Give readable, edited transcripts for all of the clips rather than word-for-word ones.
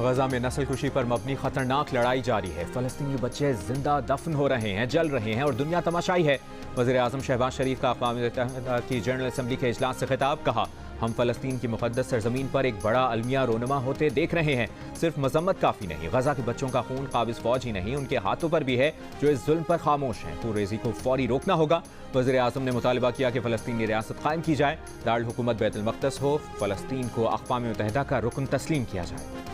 गजा में नस्ल कुशी पर मबनी खतरनाक लड़ाई जारी है। फलस्तीनी बच्चे जिंदा दफन हो रहे हैं, जल रहे हैं और दुनिया तमाशाई है। वज़ीर आज़म शहबाज शरीफ का अक़वाम मुत्तहिदा की जनरल असम्बली के इजलास से खिताब, कहा हम फ़लस्तीन की मुक़द्दस सरज़मीन पर एक बड़ा अलमिया रोनमा होते देख रहे हैं। सिर्फ मजम्मत काफ़ी नहीं, गजा के बच्चों का खून काबिज़ फ़ौज ही नहीं, उनके हाथों पर भी है जो इस जुल्म पर खामोश हैं। पूरेज़ी को फौरी रोकना होगा। वज़ीर आज़म ने मुतालबा किया कि फ़लस्तीनी रियासत कायम की जाए, दारुल हुकूमत बैतुल मक़दस हो, फ़लस्तीन को अक़वाम मुत्तहिदा का रुकन तस्लीम किया जाए।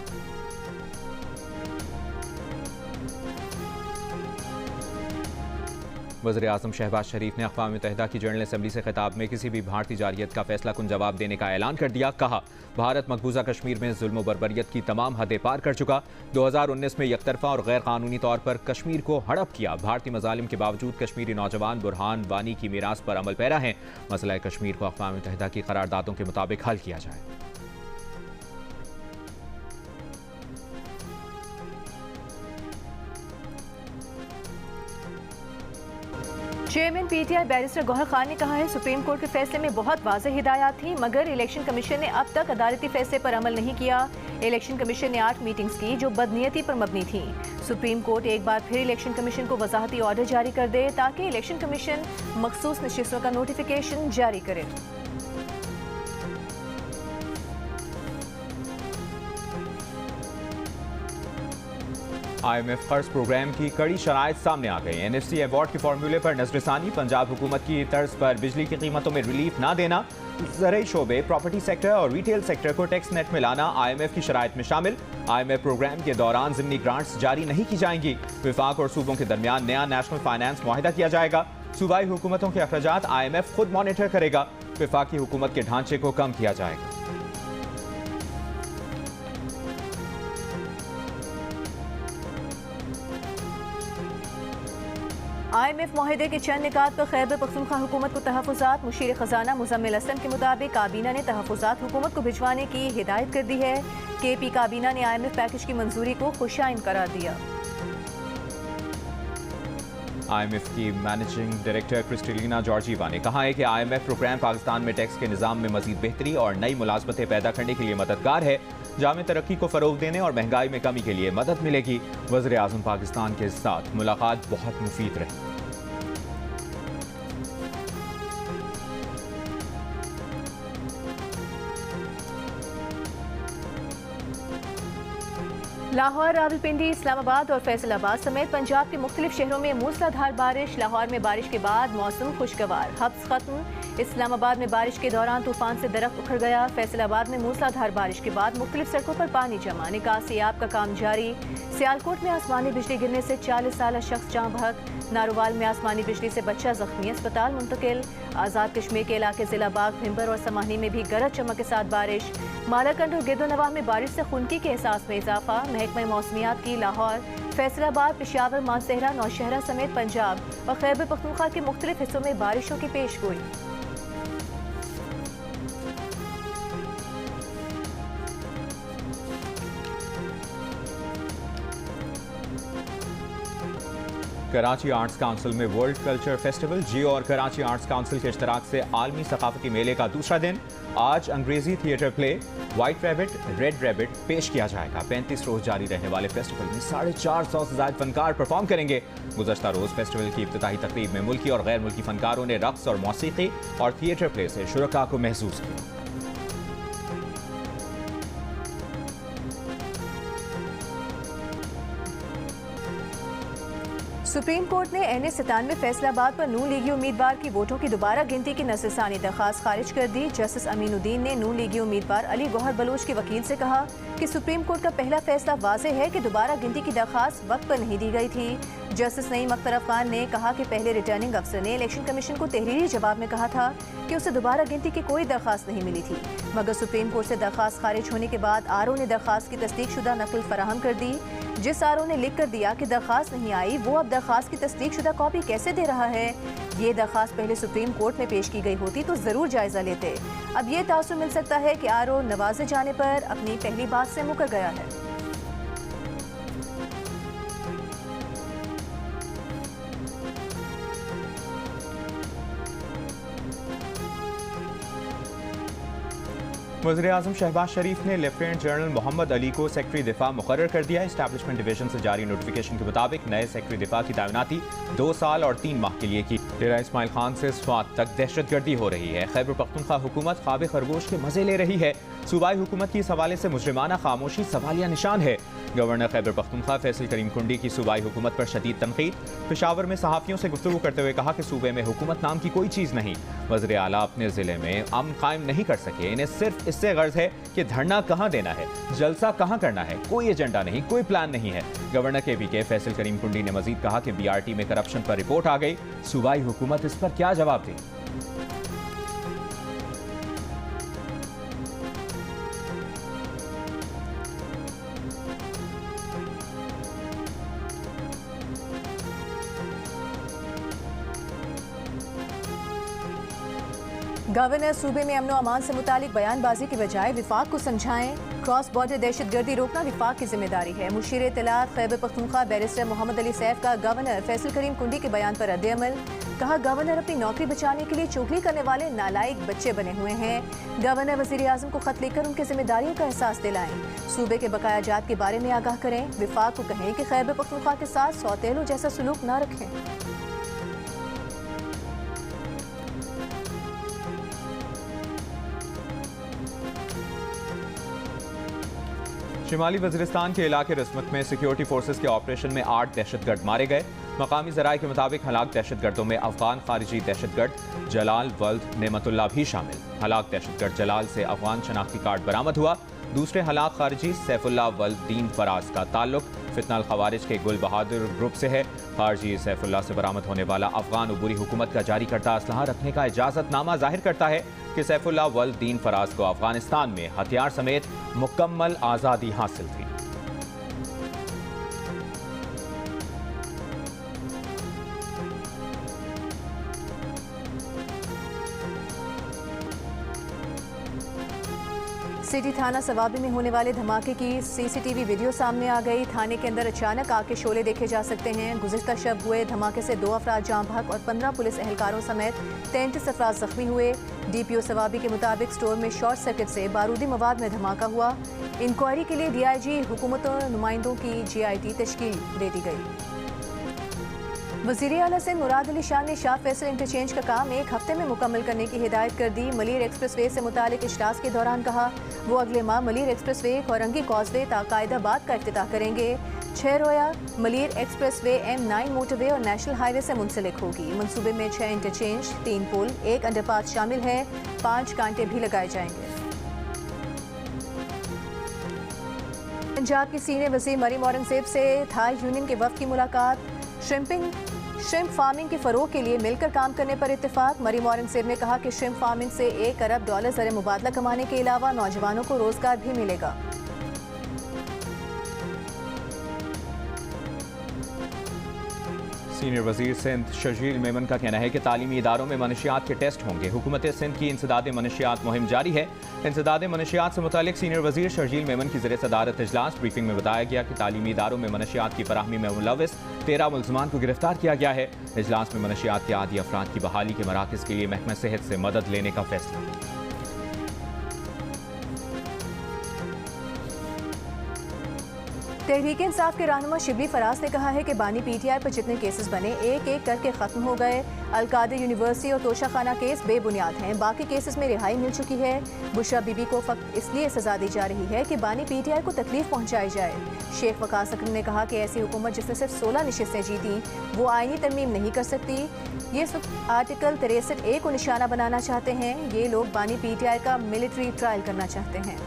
वज़ीर आज़म शहबाज शरीफ ने अक़वाम मुत्तहिदा की जनरल असम्बली से खिताब में किसी भी भारतीय जारियत का फैसला कुन जवाब देने का ऐलान कर दिया। कहा भारत मकबूजा कश्मीर में जुल्म बर्बरियत की तमाम हदें पार कर चुका। 2019 में यकतरफा और गैर कानूनी तौर पर कश्मीर को हड़प किया। भारतीय मजालिम के बावजूद कश्मीरी नौजवान बुरहान वानी की मीरास पर अमल पैरा हैं। मसला कश्मीर को अक़वाम मुत्तहिदा की करारदादों के मुताबिक हल किया जाए। चेयरमैन पीटीआई बैरिस्टर गौहर खान ने कहा है सुप्रीम कोर्ट के फैसले में बहुत वाज़ेह हिदायत थी, मगर इलेक्शन कमीशन ने अब तक अदालती फैसले पर अमल नहीं किया। इलेक्शन कमीशन ने 8 मीटिंग्स की जो बदनीयती पर मबनी थी। सुप्रीम कोर्ट एक बार फिर इलेक्शन कमीशन को वजाहती ऑर्डर जारी कर दे ताकि इलेक्शन कमीशन मखसूस नशिस्तों का नोटिफिकेशन जारी करे। IMF कर्ज प्रोग्राम की कड़ी शराइत सामने आ गई। NFC अवार्ड के फॉर्मूले पर नजरसानी, पंजाब हुकूमत की तर्ज पर बिजली की कीमतों में रिलीफ ना देना, ज़रई शोबे, प्रॉपर्टी सेक्टर और रिटेल सेक्टर को टैक्स नेट में लाना IMF की शराइत में शामिल। IMF प्रोग्राम के दौरान ज़िमनी ग्रांट्स जारी नहीं की जाएंगी। विफाक और सूबों के दरमियान नया नेशनल फाइनेंस मुआहिदा किया जाएगा। सूबाई हुकूमतों के अखराजात IMF खुद मॉनिटर करेगा। विफाकी हुकूमत के ढांचे को कम किया जाएगा। IMF मुआहिदे के चंद निकात पर खैबर पख्तूनख्वा हुकूमत को तहफ़्फ़ुज़ात। मुशीर ख़जाना मुज़म्मिल असलम के मुताबिक काबीना ने तहफ़्फ़ुज़ात हुकूमत को भिजवाने की हिदायत कर दी है। KP काबीना ने IMF पैकेज की मंजूरी को खुशाइन करार दिया। IMF की मैनेजिंग डायरेक्टर क्रिस्टलिना जॉर्जीवा ने कहा है कि IMF प्रोग्राम पाकिस्तान में टैक्स के निज़ाम में मज़ीद बेहतरी और नई मुलाज़मतें पैदा करने के लिए मददगार है। जामे तरक्की को फ़रोग देने और महंगाई में कमी के लिए मदद मिलेगी। वज़ीर आज़म पाकिस्तान के साथ मुलाकात बहुत मुफीद रही। लाहौर, रावलपिंडी, इस्लामाबाद और फैसलाबाद समेत पंजाब के मुख्तलिफ शहरों में मूसलाधार बारिश। लाहौर में बारिश के बाद मौसम खुशगवार, हब्स खत्म। इस्लामाबाद में बारिश के दौरान तूफान से दरख्त उखड़ गया। फैसलाबाद में मूसलाधार बारिश के बाद मुख्तलिफ सड़कों पर पानी जमा, निकासी आब का काम जारी। सियालकोट में आसमानी बिजली गिरने से 40 साल शख्स जाँ बहक। नारोवाल में आसमानी बिजली से बच्चा जख्मी, अस्पताल मुंतकिल। आज़ाद कश्मीर के इलाके जिला बाग, भिम्बर और समानी में भी गरज चमक के साथ बारिश। मालाकंड और गिरदोनवाह में बारिश से खुनकी के एहसास में इजाफा। महकमा मौसमियात की लाहौर, फैसलाबाद, पेशावर, मानसहरा, नौशहरा समेत पंजाब और खैबर पख्तूनख्वा के मुख्तलिफ हिस्सों में बारिशों की पेशगोई। कराची आर्ट्स काउंसिल में वर्ल्ड कल्चर फेस्टिवल। जियो और कराची आर्ट्स काउंसिल के इश्तराक से आलमी सकाफती मेले का दूसरा दिन। आज अंग्रेजी theatre play white rabbit red rabbit पेश किया जाएगा। 35 रोज जारी रहने वाले फेस्टिवल में 450 से ज्यादा फनकार परफॉर्म करेंगे। गुज़श्ता रोज फेस्टिवल की इफ्तिताही तकरीब में मुल्की और गैर मुल्की फनकारों ने रक्स और मौसीकी और थिएटर प्ले से शुरका को महसूस किया। सुप्रीम कोर्ट ने NA-97 फैसलाबाद पर नून लीगी उम्मीदवार की वोटों की दोबारा गिनती की नज़रसानी दरख्वास्त खारिज कर दी। जस्टिस अमीनुद्दीन ने नून लीगी उम्मीदवार अली गौहर बलोच के वकील से कहा कि सुप्रीम कोर्ट का पहला फैसला वाज़ेह है कि दोबारा गिनती की दरख्वास्त वक्त पर नहीं दी गई थी। जस्टिस नईम अख्तर अफगान ने कहा कि पहले रिटर्निंग अफसर ने इलेक्शन कमीशन को तहरीरी जवाब में कहा था कि उसे दोबारा गिनती की कोई दरख्वास्त नहीं मिली थी, मगर सुप्रीम कोर्ट से दरख्वास्त खारिज होने के बाद RO ने दरख्वास्त की तस्दीकशुदा नकल फराहम कर दी। जिस RO ने लिख कर दिया कि दरख्वास्त नहीं आई, वो अब दरख्वास्त की तस्दीकशुदा कॉपी कैसे दे रहा है। ये दरख्वास्त पहले सुप्रीम कोर्ट में पेश की गई होती तो ज़रूर जायज़ा लेते। अब ये तासुर मिल सकता है कि RO नवाजे जाने पर अपनी पहली बात से मुकर गया है। वज़ीर-ए-आज़म शहबाज शरीफ ने लेफ्टिनेंट जनरल मोहम्मद अली को सेक्रेटरी दिफा मुकर्रर कर दिया। एस्टैब्लिशमेंट डिवीजन से जारी नोटिफिकेशन के मुताबिक नए सेक्रेटरी दिफा की तैनाती 2 साल और 3 माह के लिए की। डेरा इस्माइल खान से स्वात तक दहशतगर्दी हो रही है। खैबर पख्तूनख्वा हुकूमत ख्वाब खरगोश के मजे ले रही है। सूबाई हुकूमत की इस हवाले से मुजरिमाना खामोशी सवालिया निशान है। गवर्नर खैबर पख्तूनख्वा फैसल करीम कुंडी की सूबाई हुकूमत पर शदीद तनकीद। पेशावर में सहाफ़ियों से गुफ्तगू करते हुए कहा कि सूबे में हुकूमत नाम की कोई चीज़ नहीं। वज़ीर आला अपने ज़िले में अमन कायम नहीं कर सके। इन्हें सिर्फ इससे गर्ज है कि धरना कहाँ देना है, जलसा कहाँ करना है। कोई एजेंडा नहीं, कोई प्लान नहीं है। गवर्नर के फैसल करीम कुंडी ने मजीद कहा कि BRT में करप्शन पर रिपोर्ट आ गई। सूबाई हुकूमत इस पर क्या जवाब दे। गवर्नर सूबे में अमन अमान से मुतालिक बयानबाजी की बजाय विफाक को समझाएं। क्रॉस बॉर्डर दहशतगर्दी रोकना विफाक की जिम्मेदारी है। मुशीर इत्तलात खैबर पख्तूनख्वा बैरिस्टर मोहम्मद अली सैफ का गवर्नर फैसल करीम कुंडी के बयान पर रद्द-ए-अमल। कहा, गवर्नर अपनी नौकरी बचाने के लिए चुगली करने वाले नालायक बच्चे बने हुए हैं। गवर्नर वज़ीर-ए-आज़म को खत लिखकर उनकी जिम्मेदारियों का एहसास दिलाएं। सूबे के बकाया जात के बारे में आगाह करें। विफाक को कहें कि खैबर पख्तूनख्वा के साथ सौतेलों जैसा सलूक न रखें। शिमाली वज़ीरिस्तान के इलाके रस्मत में सिक्योरिटी फोर्सेस के ऑपरेशन में 8 दहशतगर्द मारे गए। मकामी ज़राए के मुताबिक हलाक दहशतगर्दों में अफगान खारिजी दहशतगर्द जलाल वल्द नेमतुल्लाह भी शामिल। हलाक दहशतगर्द जलाल से अफगान शनाख्ती कार्ड बरामद हुआ। दूसरे हलाक खारिजी सैफुल्लाह वल्द दीन फराज का ताल्लुक फितनाल खवारिज के गुल बहादुर ग्रुप से है। खारजी सैफुल्लाह से बरामद होने वाला अफगान उबूरी हुकूमत का जारी करता असलहा रखने का इजाज़तनामा जाहिर करता है कि सैफुल्लाह वल्द दीन फराज को अफगानिस्तान में हथियार समेत मुकम्मल आज़ादी हासिल थी। सिटी थाना सवाबी में होने वाले धमाके की CCTV वीडियो सामने आ गई। थाने के अंदर अचानक आग के शोले देखे जा सकते हैं। गुज़िश्ता शब हुए धमाके से 2 अफराद जाँ बहक और 15 पुलिस एहलकारों समेत 33 अफराद जख्मी हुए। DPO सवाबी के मुताबिक स्टोर में शॉर्ट सर्किट से बारूदी मवाद में धमाका हुआ। इंक्वायरी के लिए DIG हुकूमतों नुमाइंदों की GIT तश्कील दे दी गई। वज़ीर आला से मुराद अली शाह ने शाह फैसल इंटरचेंज का काम 1 हफ्ते में मुकम्मल करने की हिदायत कर दी। मलीर एक्सप्रेसवे से मुतालिक इजलास के दौरान कहा, वो अगले माह मलीर एक्सप्रेसवे, औरंगी कॉजवे ताकायदाबाद का इफ्तिताह करेंगे। 6 रोया मलीर एक्सप्रेसवे M9 मोटरवे और नेशनल हाईवे से मुंसलिक होगी। मंसूबे में 6 इंटरचेंज, 3 पुल, 1 अंडरपास शामिल है। 5 कांटे भी लगाए जाएंगे। पंजाब की सीनियर वज़ीर मरीम औरंगज़ेब से थाई यूनियन के वफ़द की मुलाकात। श्रिम्प फार्मिंग के फ़रोग़ के लिए मिलकर काम करने पर इत्तेफाक। मरीम औरंगज़ेब ने कहा कि श्रिम्प फार्मिंग से $1 अरब ज़र मुबादला कमाने के अलावा नौजवानों को रोज़गार भी मिलेगा। सीनियर वज़ीर सिंध शर्जील मेमन का कहना है कि तालीमी इदारों में मनशियात के टेस्ट होंगे। हुकूमत सिंध की इंसदाद मनशियात मुहिम जारी है। इंसदाद मनशियात से मुतालिक सीनियर वज़ीर शर्जील मेमन की ज़रिए सदारत इजलास ब्रीफिंग में बताया गया कि तालीमी इदारों में मनशियात की फराहमी में मुलविस 13 मुल्ज़मान को गिरफ्तार किया गया है। इजलास में मनशियात के आदी अफराद की बहाली के मराकज़ के लिए महकमा सेहत से मदद लेने का फैसला। तहरीक इंसाफ के रहनुमा शिबली फराज ने कहा है कि बानी PTI पर जितने केसेस बने एक एक करके ख़त्म हो गए। अलकादिर यूनिवर्सिटी और तोशा खाना केस बेबुनियाद हैं। बाकी केसेस में रिहाई मिल चुकी है। बुशरा बीबी को फ़क्त इसलिए सज़ा दी जा रही है कि बानी PTI को तकलीफ पहुँचाई जाए। शेख वकास अकरम ने कहा कि ऐसी हुकूमत जिसने सिर्फ 16 नशिस्तें जीती वो आईनी तरमीम नहीं कर सकती। ये सिर्फ आर्टिकल 63A को निशाना बनाना चाहते हैं। ये लोग बानी PTI का मिलिट्री ट्रायल करना चाहते हैं।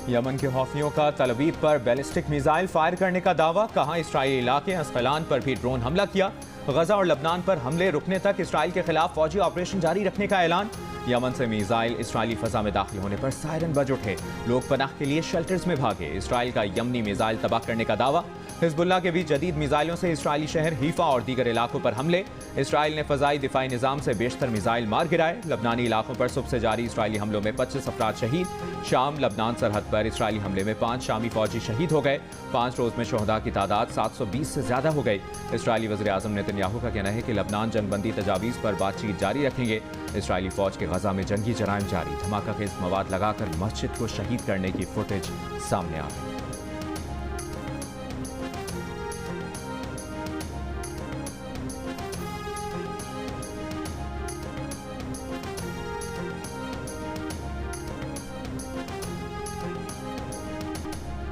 यमन के हौफियों का तल अवीव पर बैलिस्टिक मिसाइल फायर करने का दावा। कहा, इसराइली इलाके अस्कलान पर भी ड्रोन हमला किया। गजा और लबनान पर हमले रुकने तक इसराइल के खिलाफ फौजी ऑपरेशन जारी रखने का ऐलान। यमन से मिसाइल इसराइली फजा में दाखिल होने पर सायरन बज उठे। लोग पनाह के लिए शेल्टर्स में भागे। इसराइल का यमनी मिसाइल तबाह करने का दावा। हिजबुल्लाह के भी जदीद मिसाइलों से इसराइली शहर हीफा और दीगर इलाकों पर हमले। इसराइल ने फजाई दिफाई निज़ाम से बेशतर मिसाइल मार गिराए। लबनानी इलाकों पर सुबह से जारी इसराइली हमलों में 25 अफराद शहीद। शाम लबनान सरहद पर इसराइली हमले में 5 शामी फौजी शहीद हो गए। 5 रोज में शहदा की तादाद 720 से ज्यादा हो गई। इसराइली वज़ीर आज़म नेतन्याहू का कहना है कि लबनान जंगबंदी तजावीज़ पर बातचीत जारी रखेंगे। इसराइली फौज के गजा में जंगी जराइम जारी। धमाका खेज मवाद लगाकर मस्जिद को शहीद करने की फुटेज सामने आ गई।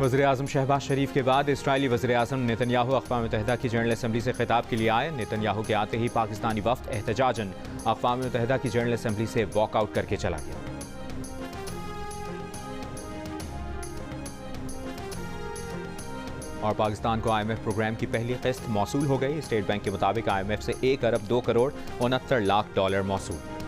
वज़ीर आज़म शहबाज शरीफ के बाद इसराइली वज़ीर आज़म नेतन्याहू अक़वाम मुत्तहिदा की जनरल असम्बली से खिताब के लिए आए। नेतन्याहू के आते ही पाकिस्तानी वफ़द एहतजाजन अक़वाम मुत्तहिदा की जनरल असम्बली से वॉकआउट करके चला गया। और पाकिस्तान को IMF प्रोग्राम की पहली किस्त मौसूल हो गई। स्टेट बैंक के मुताबिक IMF से 1 अरब 2 करोड़ 69 लाख डॉलर मौसूल।